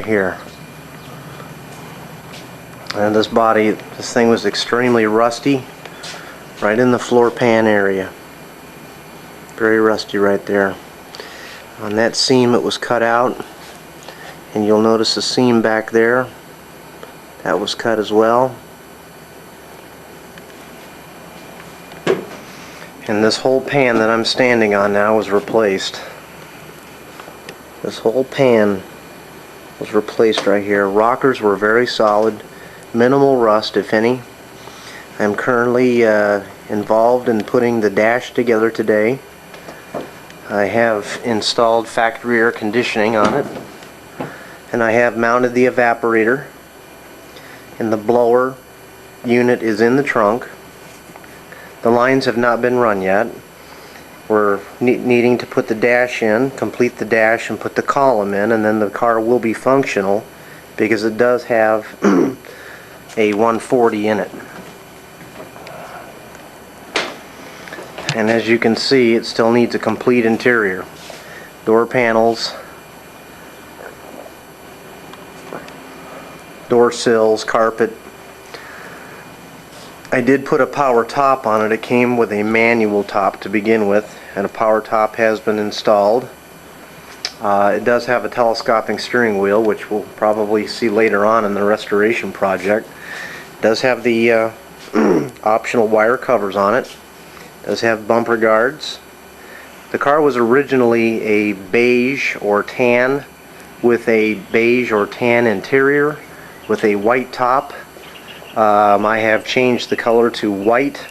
here. And this thing was extremely rusty right in the floor pan area. Very rusty right there. On that seam it was cut out, and you'll notice the seam back there, that was cut as well. And this whole pan that I'm standing on now was replaced. This whole pan was replaced right here. Rockers were very solid, minimal rust if any. I'm currently involved in putting the dash together today. I have installed factory air conditioning on it, and I have mounted the evaporator, and the blower unit is in the trunk. The lines have not been run yet. We're needing to put the dash in, complete the dash, and put the column in, and then the car will be functional because it does have a 140 in it. And as you can see, it still needs a complete interior. Door panels, door sills, carpet. I did put a power top on it. It came with a manual top to begin with, and a power top has been installed. It does have a telescoping steering wheel, which we'll probably see later on in the restoration project. It does have the optional wire covers on it. It does have bumper guards. The car was originally a beige or tan with a beige or tan interior with a white top. I have changed the color to white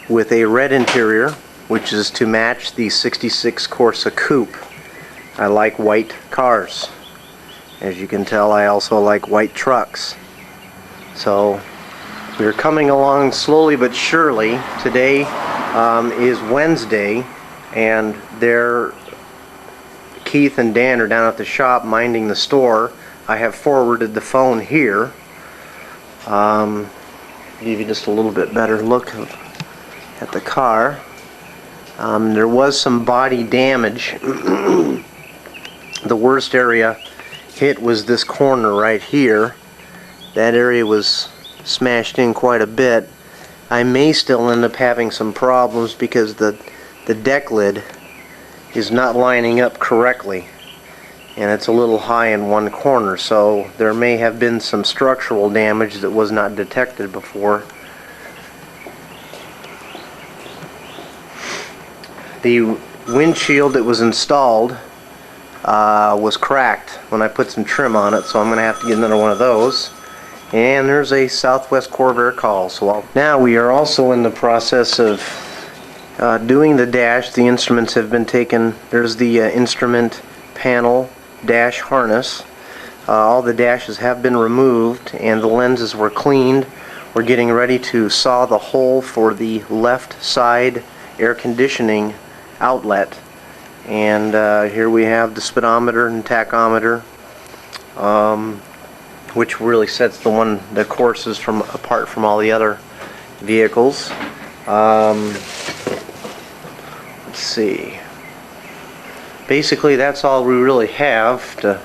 with a red interior, which is to match the 66 Corsa Coupe. I like white cars. As you can tell, I also like white trucks. So we're coming along slowly but surely. Today is Wednesday, and Keith and Dan are down at the shop minding the store. I have forwarded the phone here. Give you just a little bit better look at the car. There was some body damage. The worst area hit was this corner right here. That area was smashed in quite a bit. I may still end up having some problems because the deck lid is not lining up correctly, and it's a little high in one corner, so there may have been some structural damage that was not detected before. The windshield that was installed was cracked when I put some trim on it, so I'm going to have to get another one of those. And there's a Southwest Corvair call. Now we are also in the process of doing the dash. The instruments have been taken. There's the instrument panel dash harness. All the dashes have been removed and the lenses were cleaned. We're getting ready to saw the hole for the left side air conditioning outlet. And here we have the speedometer and tachometer, which really sets the Corsas apart from all the other vehicles. Let's see. Basically, that's all we really have to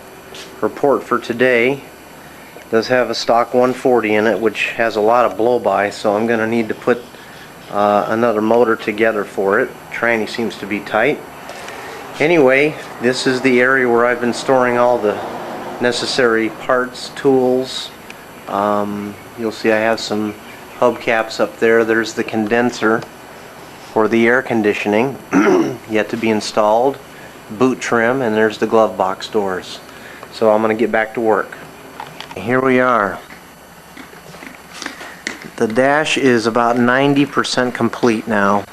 report for today. It does have a stock 140 in it, which has a lot of blow-by, so I'm going to need to put another motor together for it. Tranny seems to be tight. Anyway, this is the area where I've been storing all the necessary parts, tools. You'll see I have some hubcaps up there. There's the condenser for the air conditioning yet to be installed, boot trim, and there's the glove box doors. So I'm going to get back to work. Here we are. The dash is about 90% complete now.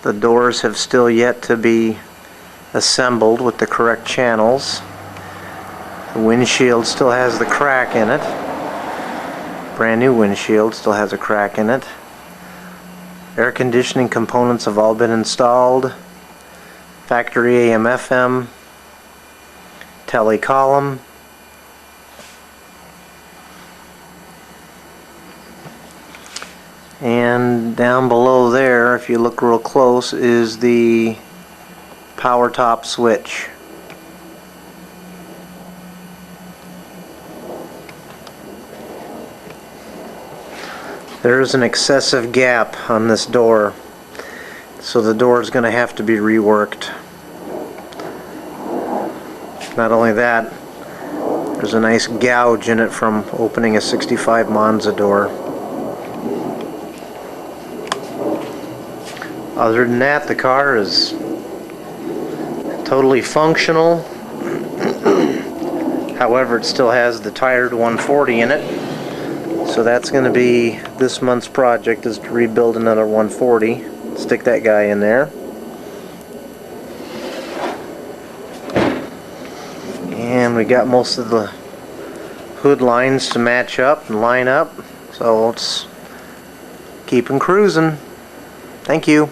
The doors have still yet to be assembled with the correct channels. The windshield still has the crack in it. Brand new windshield still has a crack in it. Air conditioning components have all been installed. Factory AM/FM, tele column. And down below there, if you look real close, is the power top switch. There's an excessive gap on this door, so the door is going to have to be reworked. Not only that, there's a nice gouge in it from opening a 65 Monza door. Other than that, the car is totally functional. However, it still has the tired 140 in it. So that's going to be this month's project, is to rebuild another 140. Stick that guy in there. And we got most of the hood lines to match up and line up. So let's keep 'em cruising. Thank you.